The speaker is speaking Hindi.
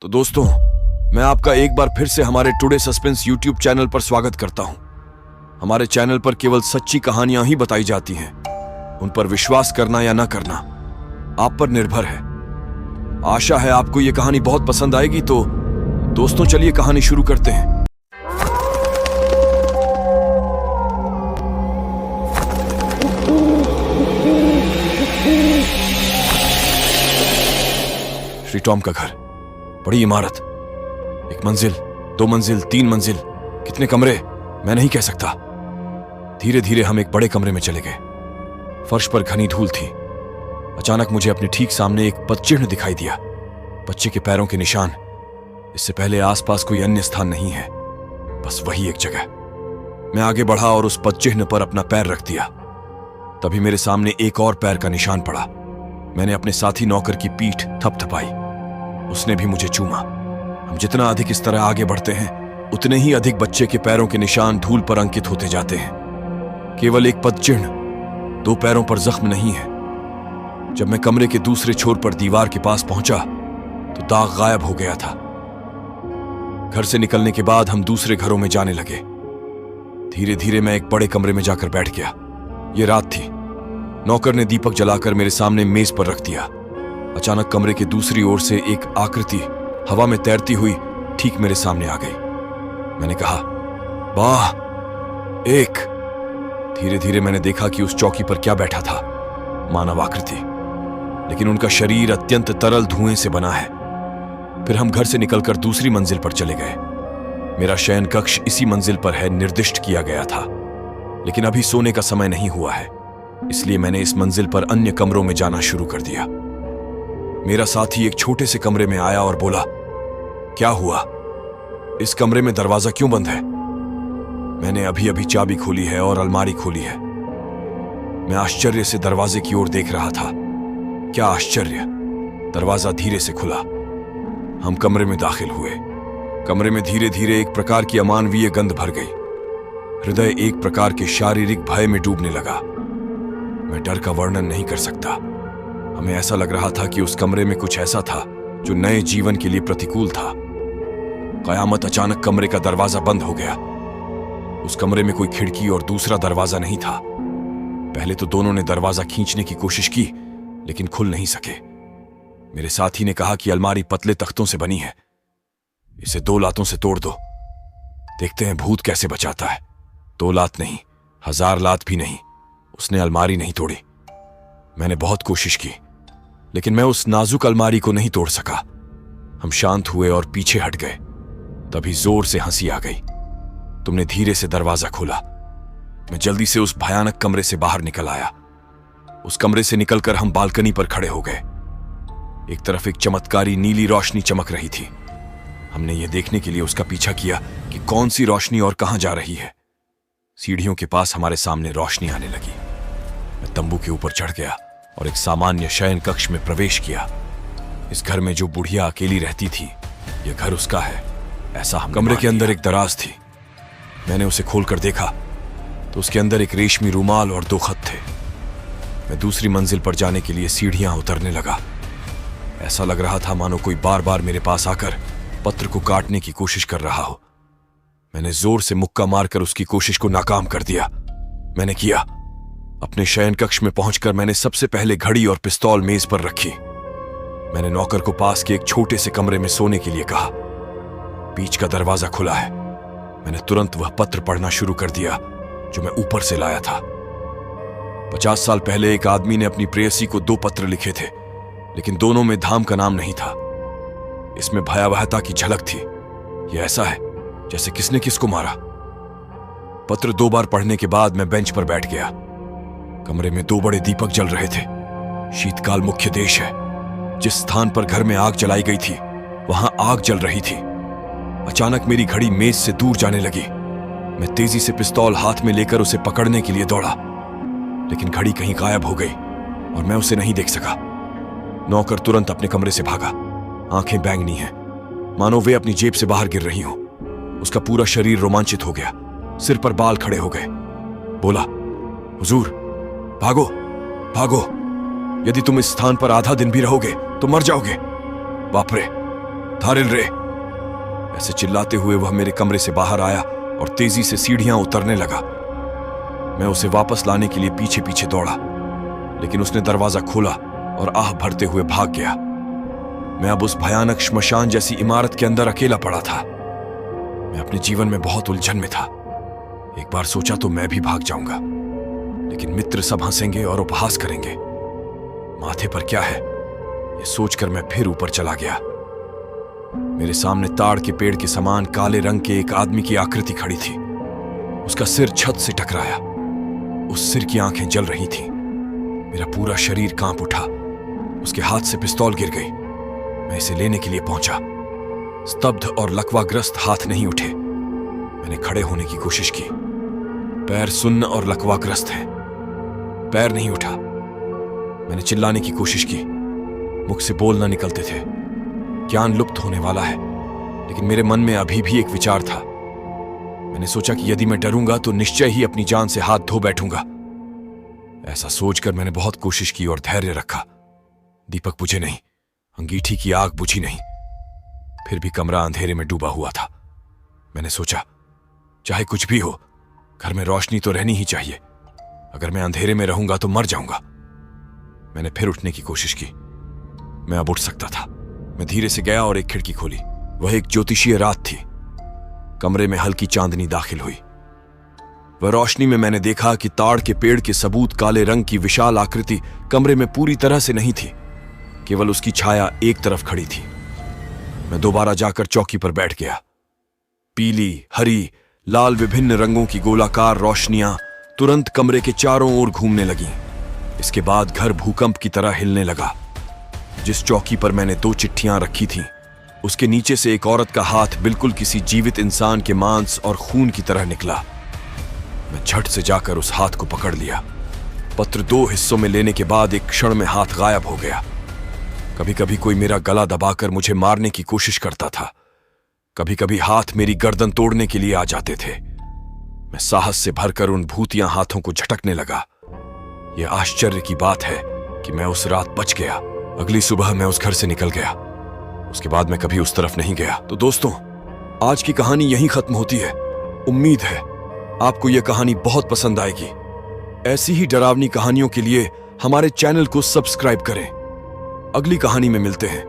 तो दोस्तों, मैं आपका एक बार फिर से हमारे टुडे सस्पेंस यूट्यूब चैनल पर स्वागत करता हूं। हमारे चैनल पर केवल सच्ची कहानियां ही बताई जाती हैं। उन पर विश्वास करना या ना करना आप पर निर्भर है। आशा है आपको यह कहानी बहुत पसंद आएगी। तो दोस्तों, चलिए कहानी शुरू करते हैं। श्री टॉम का घर, बड़ी इमारत, एक मंजिल, 2 मंजिल, 3 मंजिल, कितने कमरे मैं नहीं कह सकता। धीरे धीरे हम एक बड़े कमरे में चले गए। फर्श पर घनी धूल थी। अचानक मुझे अपने ठीक सामने एक पदचिह्न दिखाई दिया, बच्चे के पैरों के निशान। इससे पहले आसपास कोई अन्य स्थान नहीं है, बस वही एक जगह। मैं आगे बढ़ा और उस पदचिह्न पर अपना पैर रख दिया। तभी मेरे सामने एक और पैर का निशान पड़ा। मैंने अपने साथी नौकर की पीठ थपथपाई। उसने भी मुझे चूमा। हम जितना अधिक इस तरह आगे बढ़ते हैं, उतने ही अधिक बच्चे के पैरों के निशान धूल पर अंकित होते जाते हैं। केवल एक पदचिह्न, 2 पैरों पर जख्म नहीं है। जब मैं कमरे के दूसरे छोर पर दीवार के पास पहुंचा तो दाग गायब हो गया था। घर से निकलने के बाद हम दूसरे घरों में जाने लगे। धीरे धीरे मैं एक बड़े कमरे में जाकर बैठ गया। यह रात थी। नौकर ने दीपक जलाकर मेरे सामने मेज पर रख दिया। अचानक कमरे के दूसरी ओर से एक आकृति हवा में तैरती हुई ठीक मेरे सामने आ गई। मैंने कहा, वाह, एक। धीरे धीरे मैंने देखा कि उस चौकी पर क्या बैठा था, मानव आकृति, लेकिन उनका शरीर अत्यंत तरल धुएं से बना है। फिर हम घर से निकलकर दूसरी मंजिल पर चले गए। मेरा शयन कक्ष इसी मंजिल पर है, निर्दिष्ट किया गया था। लेकिन अभी सोने का समय नहीं हुआ है, इसलिए मैंने इस मंजिल पर अन्य कमरों में जाना शुरू कर दिया। मेरा साथी एक छोटे से कमरे में आया और बोला, क्या हुआ? इस कमरे में दरवाजा क्यों बंद है? मैंने अभी अभी चाबी खोली है और अलमारी खोली है। मैं आश्चर्य से दरवाजे की ओर देख रहा था। क्या आश्चर्य! दरवाजा धीरे से खुला। हम कमरे में दाखिल हुए। कमरे में धीरे धीरे एक प्रकार की अमानवीय गंध भर गई। हृदय एक प्रकार के शारीरिक भय में डूबने लगा। मैं डर का वर्णन नहीं कर सकता। हमें ऐसा लग रहा था कि उस कमरे में कुछ ऐसा था जो नए जीवन के लिए प्रतिकूल था। कयामत! अचानक कमरे का दरवाजा बंद हो गया। उस कमरे में कोई खिड़की और दूसरा दरवाजा नहीं था। पहले तो दोनों ने दरवाजा खींचने की कोशिश की, लेकिन खुल नहीं सके। मेरे साथी ने कहा कि अलमारी पतले तख्तों से बनी है, इसे 2 लातों से तोड़ दो, देखते हैं भूत कैसे बचाता है। 2 लात नहीं, 1000 लात भी नहीं, उसने अलमारी नहीं तोड़ी। मैंने बहुत कोशिश की, लेकिन मैं उस नाजुक अलमारी को नहीं तोड़ सका। हम शांत हुए और पीछे हट गए। तभी जोर से हंसी आ गई। तुमने धीरे से दरवाजा खोला। मैं जल्दी से उस भयानक कमरे से बाहर निकल आया। उस कमरे से निकलकर हम बालकनी पर खड़े हो गए। एक तरफ एक चमत्कारी नीली रोशनी चमक रही थी। हमने यह देखने के लिए उसका पीछा किया कि कौन सी रोशनी और कहां जा रही है। सीढ़ियों के पास हमारे सामने रोशनी आने लगी। मैं तंबू के ऊपर चढ़ गया और एक सामान्य शयन कक्ष में प्रवेश किया। इस घर में जो बुढ़िया अकेली रहती थी, यह घर उसका है, ऐसा हम कमरे के अंदर एक दराज थी। मैंने उसे खोलकर देखा तो उसके अंदर एक रेशमी रुमाल और 2 खत थे। मैं दूसरी मंजिल पर जाने के लिए सीढ़ियां उतरने लगा। ऐसा लग रहा था मानो कोई बार बार मेरे पास आकर पत्र को काटने की कोशिश कर रहा हो। मैंने जोर से मुक्का मारकर उसकी कोशिश को नाकाम कर दिया। मैंने किया। अपने शयन कक्ष में पहुंचकर मैंने सबसे पहले घड़ी और पिस्तौल मेज पर रखी। मैंने नौकर को पास के एक छोटे से कमरे में सोने के लिए कहा। बीच का दरवाजा खुला है। मैंने तुरंत वह पत्र पढ़ना शुरू कर दिया जो मैं ऊपर से लाया था। 50 साल पहले एक आदमी ने अपनी प्रेयसी को 2 पत्र लिखे थे, लेकिन दोनों में धाम का नाम नहीं था। इसमें भयावहता की झलक थी। यह ऐसा है जैसे किसने किसको मारा। पत्र 2 बार पढ़ने के बाद मैं बेंच पर बैठ गया। कमरे में 2 बड़े दीपक जल रहे थे। शीतकाल मुख्य देश है। जिस स्थान पर घर में आग जलाई गई थी, वहां आग जल रही थी। अचानक मेरी घड़ी मेज से दूर जाने लगी। मैं तेजी से पिस्तौल हाथ में लेकर उसे पकड़ने के लिए दौड़ा, लेकिन घड़ी कहीं गायब हो गई और मैं उसे नहीं देख सका। नौकर तुरंत अपने कमरे से भागा। आंखें बैंगनी हैं, मानो वे अपनी जेब से बाहर गिर रही हों। उसका पूरा शरीर रोमांचित हो गया। सिर पर बाल खड़े हो गए। बोला, हुजूर, भागो भागो, यदि तुम इस स्थान पर आधा दिन भी रहोगे तो मर जाओगे। बाप रे! धारिल रे। ऐसे चिल्लाते हुए वह मेरे कमरे से बाहर आया और तेजी से सीढ़ियां उतरने लगा। मैं उसे वापस लाने के लिए पीछे पीछे दौड़ा, लेकिन उसने दरवाजा खोला और आह भरते हुए भाग गया। मैं अब उस भयानक श्मशान जैसी इमारत के अंदर अकेला पड़ा था। मैं अपने जीवन में बहुत उलझन में था। एक बार सोचा तो मैं भी भाग जाऊंगा, लेकिन मित्र सब हंसेंगे और उपहास करेंगे। माथे पर क्या है, यह सोचकर मैं फिर ऊपर चला गया। मेरे सामने ताड़ के पेड़ के समान काले रंग के एक आदमी की आकृति खड़ी थी। उसका सिर छत से टकराया। उस सिर की आंखें जल रही थीं। मेरा पूरा शरीर कांप उठा। उसके हाथ से पिस्तौल गिर गई। मैं इसे लेने के लिए पहुंचा। स्तब्ध और लकवाग्रस्त हाथ नहीं उठे। मैंने खड़े होने की कोशिश की। पैर सुन्न और लकवाग्रस्त हैं। पैर नहीं उठा। मैंने चिल्लाने की कोशिश की। मुख से बोल न निकलते थे। ज्ञान लुप्त होने वाला है, लेकिन मेरे मन में अभी भी एक विचार था। मैंने सोचा कि यदि मैं डरूंगा तो निश्चय ही अपनी जान से हाथ धो बैठूंगा। ऐसा सोचकर मैंने बहुत कोशिश की और धैर्य रखा। दीपक बुझे नहीं, अंगीठी की आग बुझी नहीं। फिर भी कमरा अंधेरे में डूबा हुआ था। मैंने सोचा, चाहे कुछ भी हो, घर में रोशनी तो रहनी ही चाहिए। अगर मैं अंधेरे में रहूंगा तो मर जाऊंगा। मैंने फिर उठने की कोशिश की। मैं अब उठ सकता था। मैं धीरे से गया और एक खिड़की खोली। वह एक ज्योतिषीय रात थी। कमरे में हल्की चांदनी दाखिल हुई। वह रोशनी में मैंने देखा कि ताड़ के पेड़ के सबूत काले रंग की विशाल आकृति कमरे में पूरी तरह से नहीं थी। केवल उसकी छाया एक तरफ खड़ी थी। मैं दोबारा जाकर चौकी पर बैठ गया। पीली, हरी, लाल विभिन्न रंगों की गोलाकार रोशनियां तुरंत कमरे के चारों ओर घूमने लगीं। इसके बाद घर भूकंप की तरह हिलने लगा। जिस चौकी पर मैंने 2 चिट्ठियां रखी थीं, उसके नीचे से एक औरत का हाथ बिल्कुल किसी जीवित इंसान के मांस और खून की तरह निकला। मैं झट से जाकर उस हाथ को पकड़ लिया। पत्र 2 हिस्सों में लेने के बाद एक क्षण में हाथ गायब हो गया। कभी कभी कोई मेरा गला दबाकर मुझे मारने की कोशिश करता था। कभी कभी हाथ मेरी गर्दन तोड़ने के लिए आ जाते थे। मैं साहस से भरकर उन भूतिया हाथों को झटकने लगा। यह आश्चर्य की बात है कि मैं उस रात बच गया। अगली सुबह मैं उस घर से निकल गया। उसके बाद मैं कभी उस तरफ नहीं गया। तो दोस्तों, आज की कहानी यहीं खत्म होती है। उम्मीद है आपको यह कहानी बहुत पसंद आएगी। ऐसी ही डरावनी कहानियों के लिए हमारे चैनल को सब्सक्राइब करें। अगली कहानी में मिलते हैं।